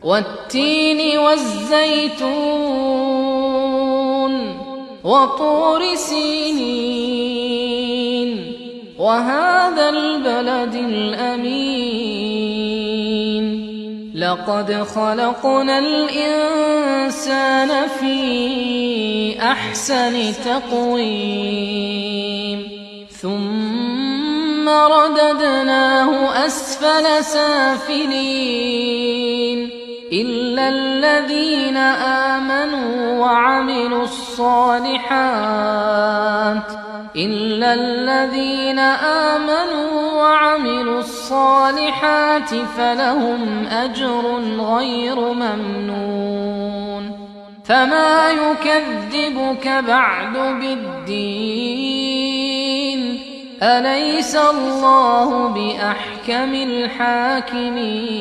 والتين والزيتون وطور سينين وهذا البلد الأمين لقد خلقنا الإنسان في أحسن تقويم ثم رددناه أسفل سافلين إلا الذين آمنوا وعملوا الصالحات فلهم أجر غير ممنون فما يكذبك بعد بالدين أليس الله بأحكم الحاكمين